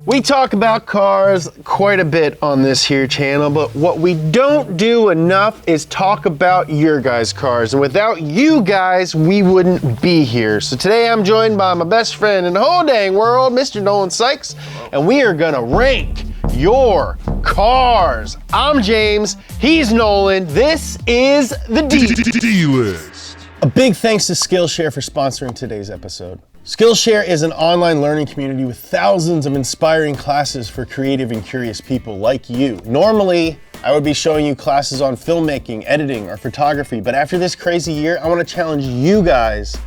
We talk about cars quite a bit on this here channel, but what we don't do enough is talk about your guys' cars. And without you guys, we wouldn't be here. So today I'm joined by my best friend in the whole dang world, Mr. Nolan Sykes, and we are gonna rank your cars. I'm James, he's Nolan, this is the D-List. A big thanks to Skillshare for sponsoring today's episode. Skillshare is an online learning community with thousands of inspiring classes for creative and curious people like you. Normally, I would be showing you classes on filmmaking, editing, or photography, but after this crazy year, I want to challenge you guys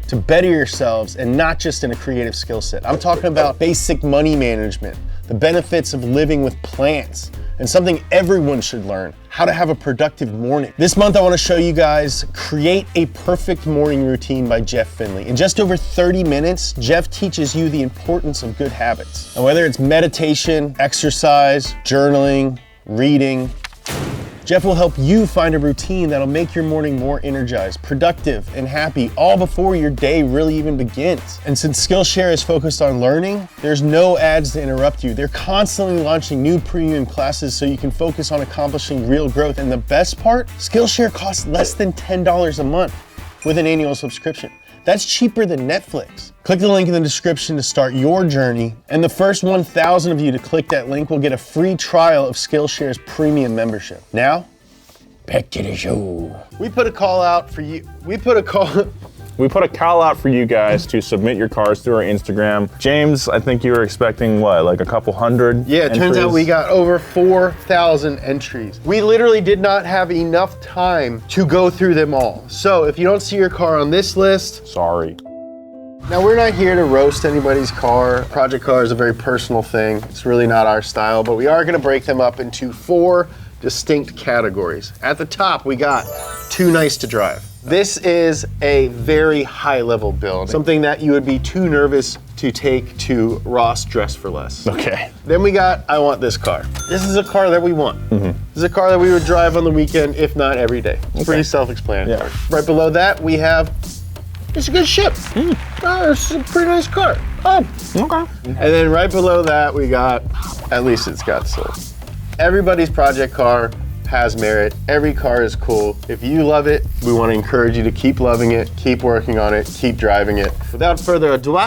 to better yourselves and not just in a creative skill set. I'm talking about basic money management, the benefits of living with plants, and something everyone should learn, how to have a productive morning. This month I wanna show you guys Create a Perfect Morning Routine by Jeff Finley. In just over 30 minutes, Jeff teaches you the importance of good habits. And whether it's meditation, exercise, journaling, reading, Jeff will help you find a routine that'll make your morning more energized, productive, and happy, all before your day really even begins. And since Skillshare is focused on learning, there's no ads to interrupt you. They're constantly launching new premium classes so you can focus on accomplishing real growth. And the best part, Skillshare costs less than $10 a month with an annual subscription. That's cheaper than Netflix. Click the link in the description to start your journey, and the first 1,000 of you to click that link will get a free trial of Skillshare's premium membership. Now, back to the show. We put a call out for you. We put a call out for you guys to submit your cars through our Instagram. James, I think you were expecting what, like a couple hundred? Yeah, it turns out we got over 4,000 entries. We literally did not have enough time to go through them all. So if you don't see your car on this list, sorry. Now we're not here to roast anybody's car. Project car is a very personal thing. It's really not our style, but we are gonna break them up into 4 distinct categories. At the top, we got too nice to drive. This is a very high level build, something that you would be too nervous to take to Ross Dress for Less. Okay. Then we got, I want this car. This is a car that we want. This is a car that we would drive on the weekend, if not every day. It's pretty self-explanatory. Yeah. Right below that, we have, it's a good ship. Oh, it's a pretty nice car. Oh, okay. And then right below that, we got, at least it's got soul. Everybody's project car has merit. Every car is cool. If you love it, we want to encourage you to keep loving it, keep working on it, keep driving it. Without further ado,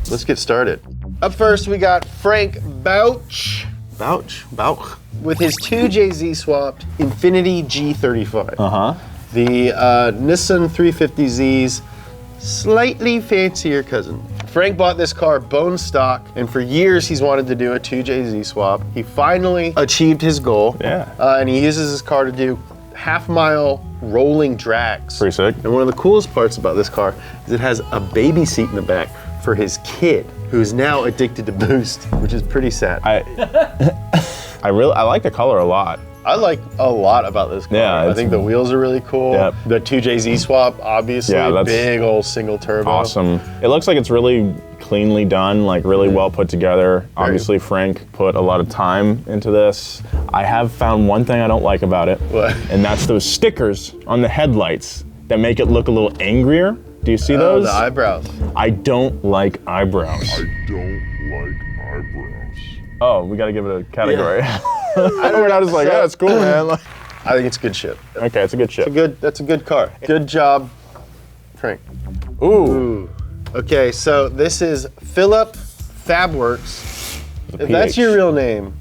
let's get started. Up first, we got Frank Bauch with his 2JZ swapped Infiniti G35. The Nissan 350Z's slightly fancier cousin. Frank bought this car bone stock, and for years he's wanted to do a 2JZ swap. He finally achieved his goal. Yeah. And he uses his car to do half-mile rolling drags. Pretty sick. And one of the coolest parts about this car is it has a baby seat in the back for his kid, who's now addicted to Boost, which is pretty sad. I like the color a lot. I like a lot about this car. Yeah, I think the wheels are really cool. Yep. The 2JZ swap, obviously, big old single turbo. Awesome. It looks like it's really cleanly done, like really well put together. Obviously, Frank put a lot of time into this. I have found one thing I don't like about it, and that's those stickers on the headlights that make it look a little angrier. Do you see those? The eyebrows. I don't like eyebrows. Oh, we gotta give it a category. Yeah. We're not just like, yeah, it's cool, man. I think it's a good ship. Okay, it's a good ship. That's a good car. Good job, Frank. Ooh. Okay, so this is Philip Fabworks. If that's your real name.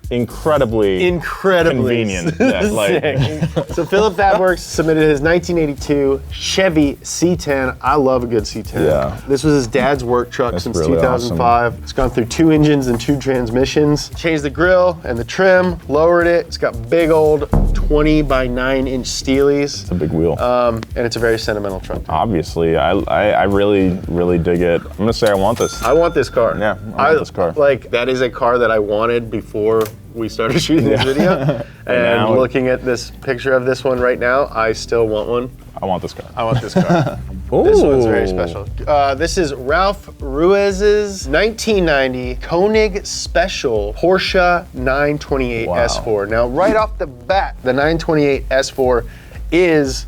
Incredibly convenient. So Philip Fabworks submitted his 1982 Chevy C10. I love a good C10. Yeah. This was his dad's work truck since really 2005. Awesome. It's gone through 2 engines and 2 transmissions. Changed the grille and the trim, lowered it. It's got big old 20 by 9 inch Steelies. It's a big wheel. And it's a very sentimental truck. Obviously, I really dig it. I'm gonna say I want this. I want this car. Yeah, I want this car. Like, that is a car that I wanted before we started shooting this video. And looking at this picture of this one right now, I still want one. I want this car. I want this car. This one's very special. This is Ralph Ruiz's 1990 Koenig Special Porsche 928 S4. Now, right off the bat, the 928 S4 is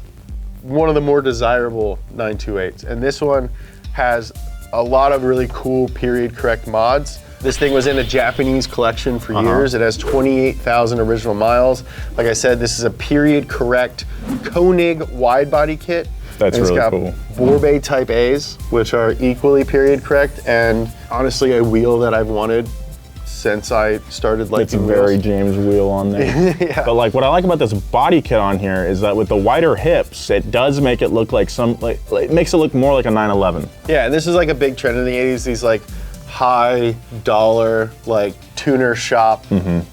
one of the more desirable 928s. And this one has a lot of really cool period correct mods. This thing was in a Japanese collection for years. It has 28,000 original miles. Like I said, this is a period correct Koenig wide body kit. That's and really got cool. Borbet Type A's, which are equally period correct, and honestly a wheel that I've wanted since I started liking It's a very wheels. James wheel on there. Yeah. But like what I like about this body kit on here is that with the wider hips, it does make it look like it makes it look more like a 911. Yeah, and this is like a big trend in the 80s, these like high dollar, like tuner shop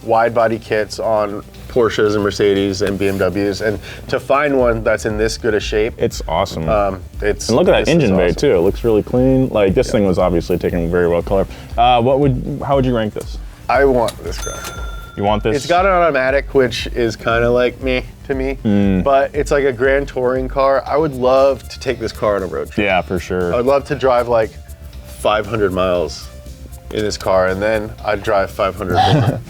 wide body kits on Porsches and Mercedes and BMWs, and to find one that's in this good a shape, It's awesome. it's and look at that this is engine bay awesome. too. It looks really clean. Like this thing was obviously taken very well color. How would you rank this? I want this car. You want this? It's got an automatic, which is kind of like me to me, but it's like a grand touring car. I would love to take this car on a road trip. Yeah, for sure. I would love to drive like 500 miles in this car, and then I'd drive 500 more.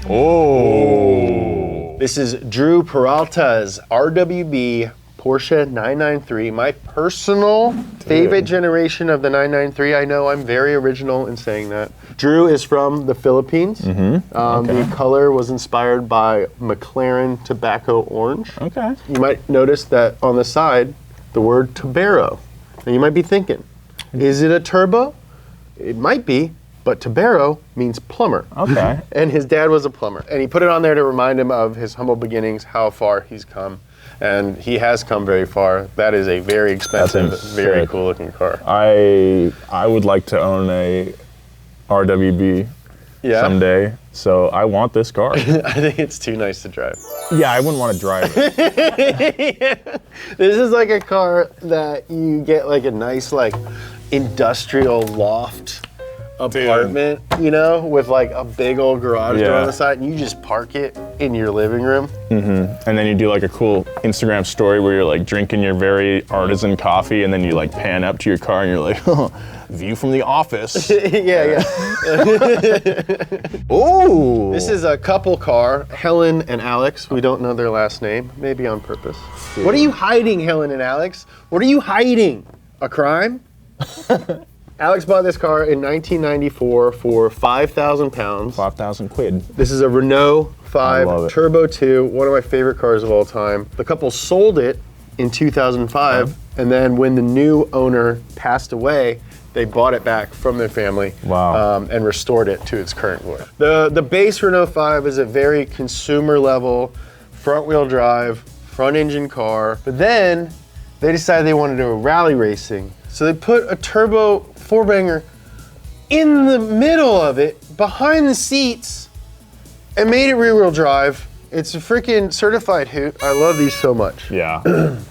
Oh. This is Drew Peralta's RWB Porsche 993, my personal favorite generation of the 993. I know I'm very original in saying that. Drew is from the Philippines. The color was inspired by McLaren Tobacco Orange. Okay. You might notice that on the side, the word Tobero. And you might be thinking, is it a turbo? It might be, but Tobero means plumber. Okay. And his dad was a plumber. And he put it on there to remind him of his humble beginnings, how far he's come. And he has come very far. That is a very expensive, That's very sick. cool looking car. I would like to own a RWB someday, so I want this car. I think it's too nice to drive. Yeah, I wouldn't want to drive it. This is like a car that you get like a nice like industrial loft apartment, you know, with like a big old garage door Yeah. on the side, and you just park it in your living room. And then you do like a cool Instagram story where you're like drinking your very artisan coffee, and then you like pan up to your car and you're like, view from the office. Yeah. Oh. This is a couple car, Helen and Alex. We don't know their last name, maybe on purpose. What are you hiding, Helen and Alex? What are you hiding? A crime? Alex bought this car in 1994 for 5,000 pounds. 5,000 quid. This is a Renault I love 5 it. Turbo 2, one of my favorite cars of all time. The couple sold it in 2005, and then when the new owner passed away, they bought it back from their family. Wow. And restored it to its current glory. The base Renault 5 is a very consumer level, front wheel drive, front engine car, but then they decided they wanted to do rally racing. So they put a turbo four banger in the middle of it, behind the seats, and made it rear wheel drive. It's a freaking certified hoot. I love these so much. Yeah.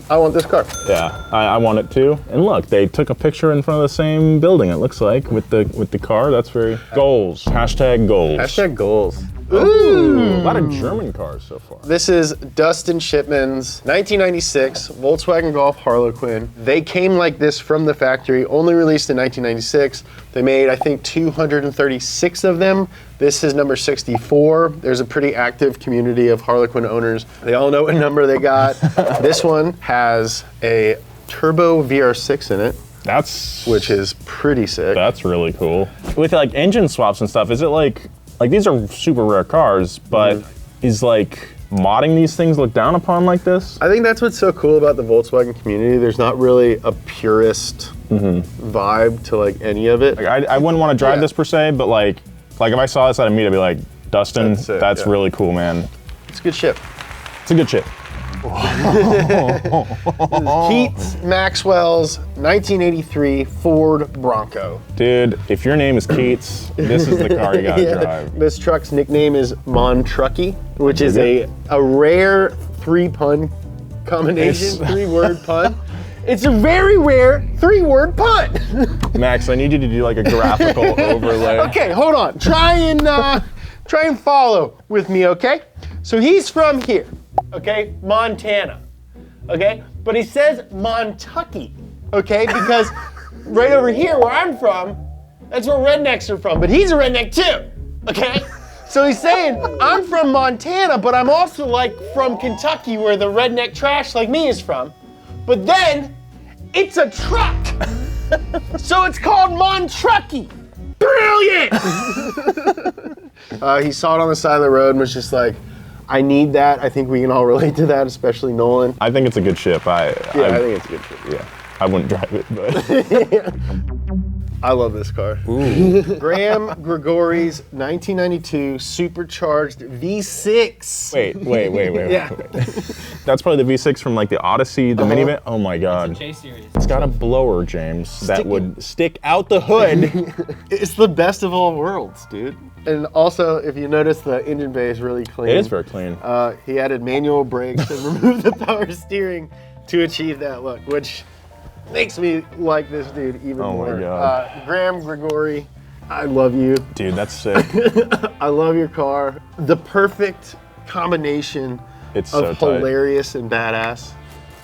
I want this car. Yeah, I want it too. And look, they took a picture in front of the same building, it looks like, with the car. That's very goals. Hashtag goals. Hashtag goals. Ooh, a lot of German cars so far. This is Dustin Shipman's 1996 Volkswagen Golf Harlequin. They came like this from the factory, only released in 1996. They made, I think, 236 of them. This is number 64. There's a pretty active community of Harlequin owners. They all know what number they got. This one has a turbo VR6 in it, which is pretty sick. That's really cool. With like engine swaps and stuff, is it like these are super rare cars, but is like modding these things looked down upon like this? I think that's what's so cool about the Volkswagen community. There's not really a purist vibe to like any of it. Like, I wouldn't want to drive this per se, but like if I saw this at a meet, I'd be like, Dustin, that's really cool, man. It's a good ship. It's a good chip. Keats Maxwell's 1983 Ford Bronco. Dude, if your name is Keats, this is the car you gotta drive. This truck's nickname is Montrucky, which is a rare three-pun combination, three-word pun. It's a very rare three-word pun. Max, I need you to do like a graphical overlay. Okay, hold on. Try and follow with me, okay? So he's from here, okay? Montana, okay? But he says Montucky, okay? Because right over here where I'm from, that's where rednecks are from, but he's a redneck too, okay? So he's saying, I'm from Montana, but I'm also like from Kentucky where the redneck trash like me is from. But then, it's a truck. So it's called Montrucky. Brilliant! He saw it on the side of the road and was just like, I need that. I think we can all relate to that, especially Nolan. I think it's a good ship. I think it's a good ship. Yeah, I wouldn't drive it, but I love this car. Graham Gregori's 1992 supercharged V6. Wait. Yeah. That's probably the V6 from like the Odyssey, the minivan. Oh my God. J series. It's got a blower, James, that would stick out the hood. It's the best of all worlds, dude. And also, if you notice, the engine bay is really clean. It is very clean. He added manual brakes and removed the power steering to achieve that look, which makes me like this dude even more. Oh my God. Graham Gregori, I love you. Dude, that's sick. I love your car. The perfect combination It's of so tight. hilarious and badass.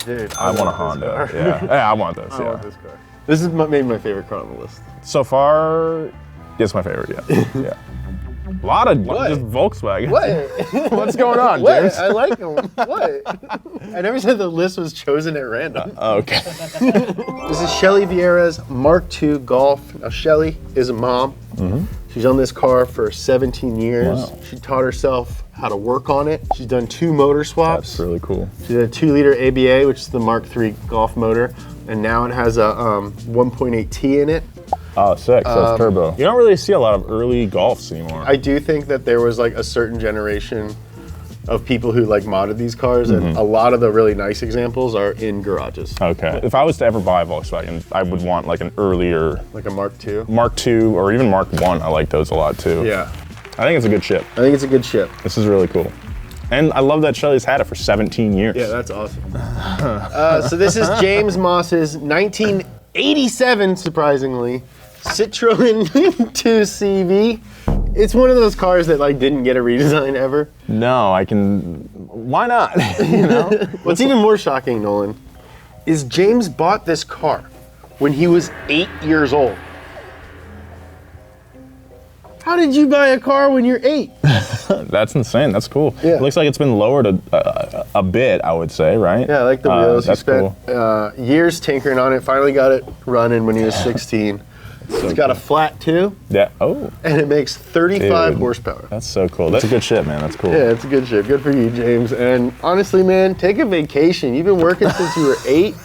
Dude, I want a love Honda. this car. Yeah, I want this. I Yeah. want this car. This is maybe my favorite car on the list. So far, it's my favorite. Yeah. Yeah. A lot of What? just Volkswagen. What? What's going on, What? James? I like them. What? I never said the list was chosen at random. Okay. This is Shelly Vieira's Mark II Golf. Now, Shelly is a mom. She's on this car for 17 years. Wow. She taught herself how to work on it. She's done 2 motor swaps. That's really cool. She did a 2-liter ABA, which is the Mark III Golf motor, and now it has a 1.8T in it. Oh, sick. So it's turbo. You don't really see a lot of early Golfs anymore. I do think that there was like a certain generation of people who like modded these cars, and a lot of the really nice examples are in garages. Okay. If I was to ever buy a Volkswagen, I would want like an earlier Like a Mark II. Mark II or even Mark I. I like those a lot too. Yeah, I think it's a good ship. I think it's a good ship. This is really cool. And I love that Shelly's had it for 17 years. Yeah, that's awesome. So this is James Moss's 1987, surprisingly, Citroen 2CV. It's one of those cars that like didn't get a redesign ever. No, I can. Why not? You know? What's even more shocking, Nolan, is James bought this car when he was 8 years old. How did you buy a car when you're 8? That's insane. That's cool. Yeah. It looks like it's been lowered a bit, I would say, right? Yeah, I like the wheels. That's he spent years tinkering on it. Finally got it running when he was 16. It's got a flat too, Yeah. Oh, and it makes 35 Dude. horsepower. that's so cool. That's a good ship, man. That's cool. Yeah, it's a good ship. Good for you, James. And honestly, man, take a vacation. You've been working since you were 8.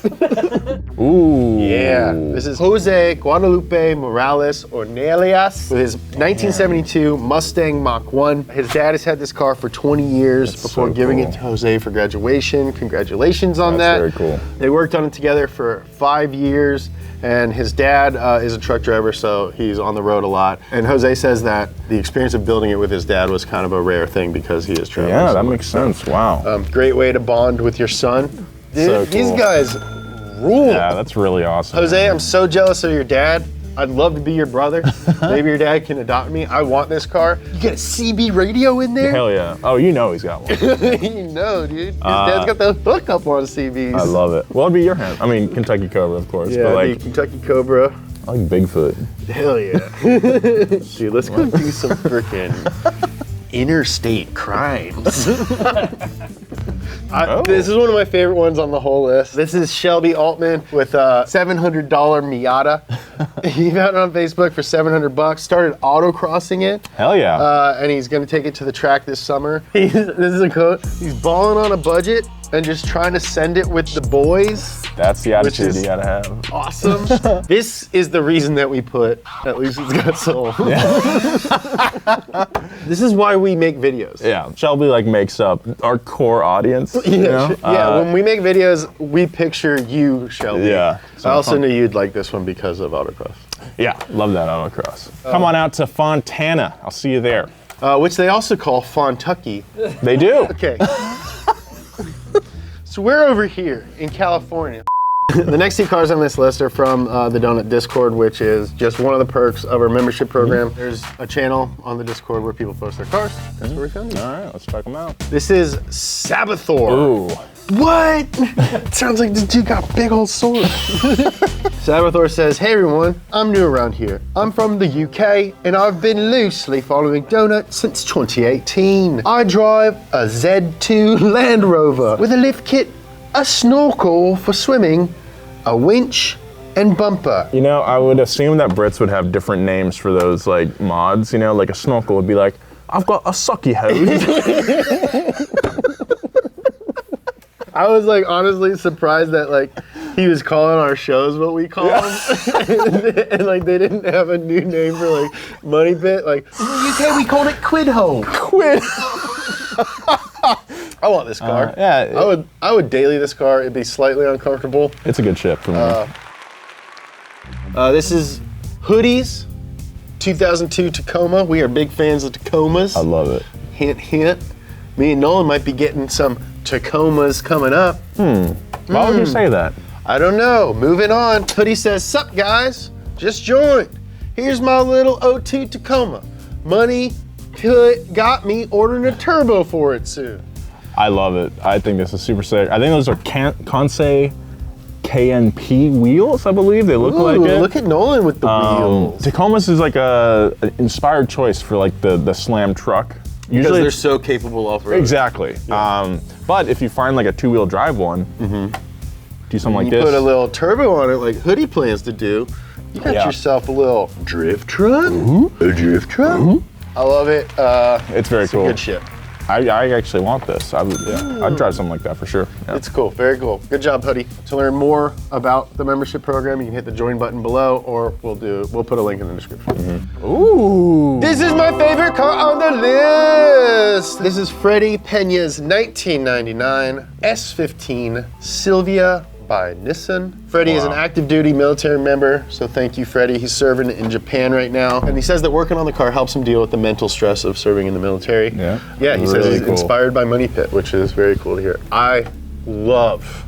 Ooh. Yeah. This is Jose Guadalupe Morales Ornelas with his 1972 Mustang Mach 1. His dad has had this car for 20 years before so giving cool. it to Jose for graduation. Congratulations on That's that. very cool. They worked on it together for 5 years. And his dad is a truck driver, so he's on the road a lot. And Jose says that the experience of building it with his dad was kind of a rare thing because he is traveling. Yeah, so that much. makes sense. Wow. Great way to bond with your son. Dude, So these cool. guys rule. Yeah, that's really awesome. Jose, I'm so jealous of your dad. I'd love to be your brother. Maybe your dad can adopt me. I want this car. You get a CB radio in there? Hell yeah. Oh, you know he's got one. You know, dude. His dad's got the hookup on CBs. I love it. Well, it'd be your hand. I mean, Kentucky Cobra, of course. Yeah, but the like, Kentucky Cobra. I like Bigfoot. Hell yeah. Dude, let's go do some freaking interstate crimes. This is one of my favorite ones on the whole list. This is Shelby Altman with a $700 Miata. He found it on Facebook for $700. Started autocrossing it. Hell yeah. And he's gonna take it to the track this summer. This is a quote. He's balling on a budget and just trying to send it with the boys. That's the attitude is- you gotta have. Awesome. This is the reason that we put At Least It's Got Soul. This is why we make videos. Yeah, Shelby like makes up our core audience. You know? When we make videos, we picture you, Shelby. Yeah. I also knew you'd like this one because of autocross. Yeah, love that autocross. Come on out to Fontana. I'll see you there. Which they also call Fontucky. They do. Okay. So we're over here in California. The next 2 cars on this list are from the Donut Discord, which is just one of the perks of our membership program. There's a channel on the Discord where people post their cars. That's where we found these. All right, let's check them out. This is Sabathor. Ooh. What? Sounds like this dude got a big old sword. Sabathor says, hey everyone, I'm new around here. I'm from the UK and I've been loosely following Donut since 2018. I drive a Z2 Land Rover with a lift kit, a snorkel for swimming, a winch, and bumper. You know, I would assume that Brits would have different names for those like mods. You know, like a snorkel would be like, I've got a sucky hose. I was like honestly surprised that like he was calling our shows what we call them, and like they didn't have a new name for like Money Pit. Like in the UK we called it Quid Hole. Quid. I want this car. Yeah. I would daily this car. It'd be slightly uncomfortable. It's a good ship for me. This is Hoodie's 2002 Tacoma. We are big fans of Tacomas. I love it. Hint, hint. Me and Nolan might be getting some Tacomas coming up. Why would you say that? I don't know. Moving on. Hoodie says, "Sup guys? Just joined. Here's my little 02 Tacoma. Money got me ordering a turbo for it soon." I love it. I think this is super sick. I think those are Kansei KNP wheels, I believe. They look like it. Look at Nolan with the wheels. Tacomas is like an inspired choice for like the Slam truck. Because they're so capable off-road. Exactly. Yeah. But if you find like a two-wheel drive one, do something like you this. Put a little turbo on it like Hoodie plans to do. You got yourself a little drift truck. A drift truck. I love it. It's very cool. A good ship. I actually want this. I'd drive something like that for sure. Yeah. It's cool, very cool. Good job, Hoodie. To learn more about the membership program, you can hit the join button below, or we'll put a link in the description. Ooh. This is my favorite car on the list. This is Freddie Pena's 1999 S15 Silvia by Nissan. Freddie is an active duty military member, so thank you, Freddie. He's serving in Japan right now, and he says that working on the car helps him deal with the mental stress of serving in the military. Yeah. Yeah, he says Really he's cool. inspired by Money Pit, which is very cool to hear. I love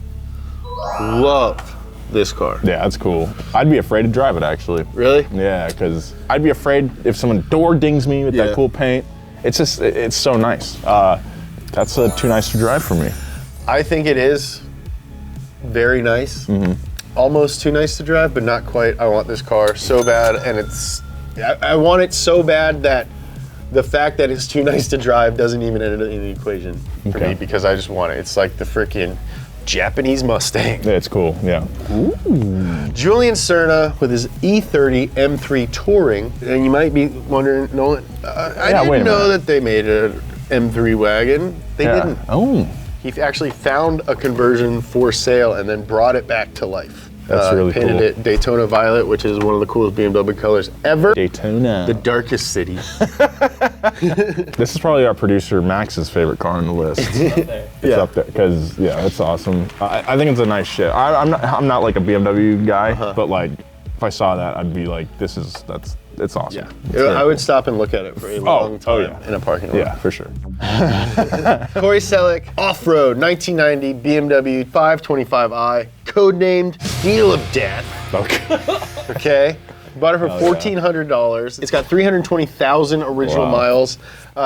this car. Yeah, that's cool. I'd be afraid to drive it actually. Really? Yeah, because I'd be afraid if someone door dings me with that cool paint. It's just, it's so nice. That's too nice to drive for me. I think it is very nice. Almost too nice to drive, but not quite. I want this car so bad, and I want it so bad that the fact that it's too nice to drive doesn't even enter in the equation for me, because I just want it. It's like the freaking Japanese Mustang. Yeah, it's cool, yeah. Julian Cerna with his E30 M3 Touring, and you might be wondering, Nolan, I didn't know that they made an M3 wagon. They didn't. Oh. He actually found a conversion for sale and then brought it back to life. That's really cool. Painted it Daytona Violet, which is one of the coolest BMW colors ever. Daytona. The darkest city. This is probably our producer Max's favorite car on the list. It's up there because it's awesome. I think it's a nice shit. I'm not like a BMW guy, but like if I saw that, I'd be like, it's awesome. Yeah, It's very I would cool. stop and look at it for a long time in a parking lot. Yeah, for sure. Corey Selleck, off-road, 1990 BMW 525i, codenamed Deal of Death. Okay. Okay. Bought it for $1,400. It's got 320,000 original miles.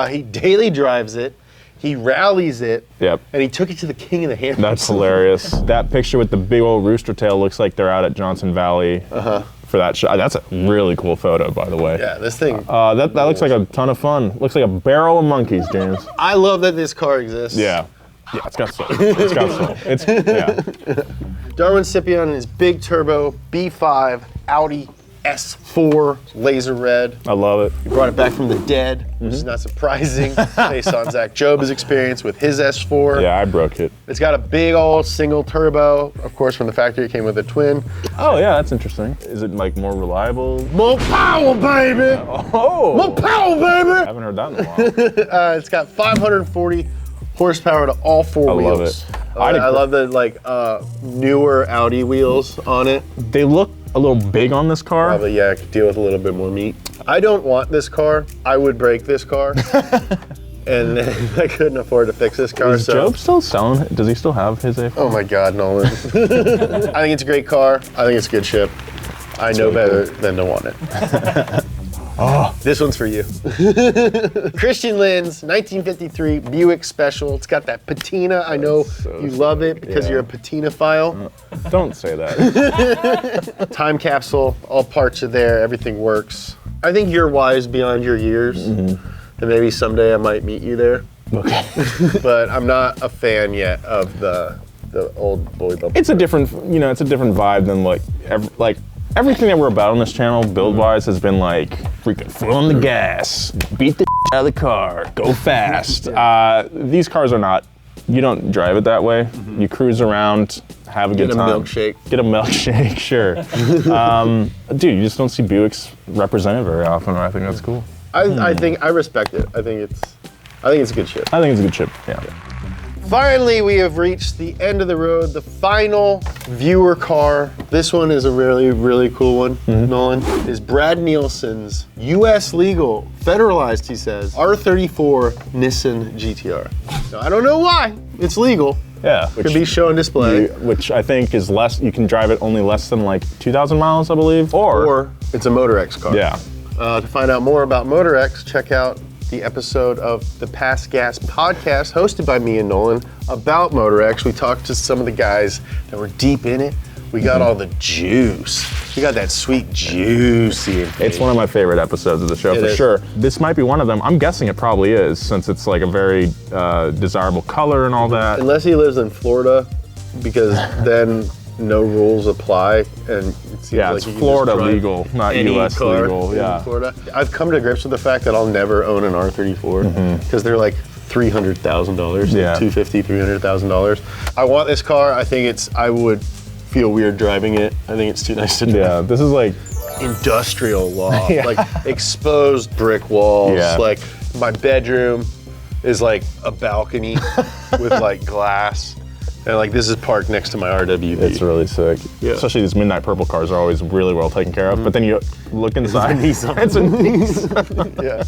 He daily drives it. He rallies it. Yep. And he took it to the king of the Hamptons. That's hilarious. That picture with the big old rooster tail looks like they're out at Johnson Valley for that shot. That's a really cool photo, by the way. Yeah, this thing. That looks like a ton of fun. Looks like a barrel of monkeys, James. I love that this car exists. Yeah. Yeah, it's got soul. It's got soul. Yeah. Darwin Scipion and his big turbo B5 Audi S4 laser red. I love it. He brought it back from the dead, which is not surprising based on Zach Job's experience with his S4. Yeah, I broke it. It's got a big old single turbo. Of course, from the factory, it came with a twin. Oh, yeah, that's interesting. Is it like more reliable? More power, baby! Oh! More power, baby! I haven't heard that in a while. It's got 540 horsepower to all four wheels. Love it. I love the newer Audi wheels on it. They look a little big on this car. Probably, yeah, I could deal with a little bit more meat. I don't want this car. I would break this car. And I couldn't afford to fix this car. Is Job still selling it? Does he still have his A4? Oh my God, Nolan. I think it's a great car. I think it's a good ship. I know better than to want it. This one's for you. Christian Lynn's 1953 Buick Special. It's got that patina. I know you love it because you're a patinophile. Don't say that. Time capsule, all parts are there, everything works. I think you're wise beyond your years, and maybe someday I might meet you there. Okay. But I'm not a fan yet of the the old boy bumper. It's a different, it's a different vibe than everything that we're about on this channel, build-wise, has been like freaking foot on the gas, beat the out of the car, go fast. These cars are not. You don't drive it that way. You cruise around, have a good time. Get a milkshake, sure. Dude, you just don't see Buicks represented very often, and I think that's cool. I think I respect it. I think it's a good ship. I think it's a good ship. Yeah. Finally, we have reached the end of the road, the final viewer car. This one is a really, really cool one, Nolan. Is Brad Nielsen's US legal, federalized, he says, R34 Nissan GTR. Now, I don't know why it's legal. Yeah. Could be show and display. Which I think is less, you can drive it only less than like 2,000 miles, I believe. Or it's a MotorX car. Yeah. To find out more about MotorX, check out the episode of the Pass Gas podcast hosted by me and Nolan about MotorX. We talked to some of the guys that were deep in it. We got all the juice. We got that sweet juicy. It's one of my favorite episodes of the show for sure. This might be one of them. I'm guessing it probably is, since it's like a very desirable color and all that. Unless he lives in Florida, because then no rules apply, and it seems like it's Florida legal, not US legal. Yeah. Florida. I've come to grips with the fact that I'll never own an R34 because they're like $300,000, $250,000, $300,000. I want this car. I would feel weird driving it. I think it's too nice to drive. Yeah, this is like industrial law, like exposed brick walls. Yeah. Like my bedroom is like a balcony with like glass. And like this is parked next to my RWB. It's really sick. Yeah. Especially these midnight purple cars are always really well taken care of. But then you look inside. It's a Nissan. Yeah.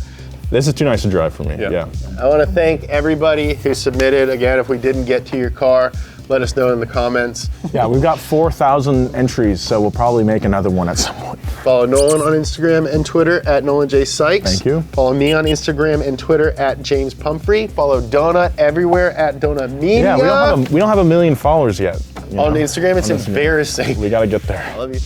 This is too nice to drive for me. Yeah. I want to thank everybody who submitted. Again, if we didn't get to your car, let us know in the comments. Yeah, we've got 4,000 entries, so we'll probably make another one at some point. Follow Nolan on Instagram and Twitter at Nolan J. Sykes. Thank you. Follow me on Instagram and Twitter at James Pumphrey. Follow Donut everywhere at Donut Media. Yeah, we don't have a million followers yet. On Instagram, it's embarrassing. We got to get there. I love you.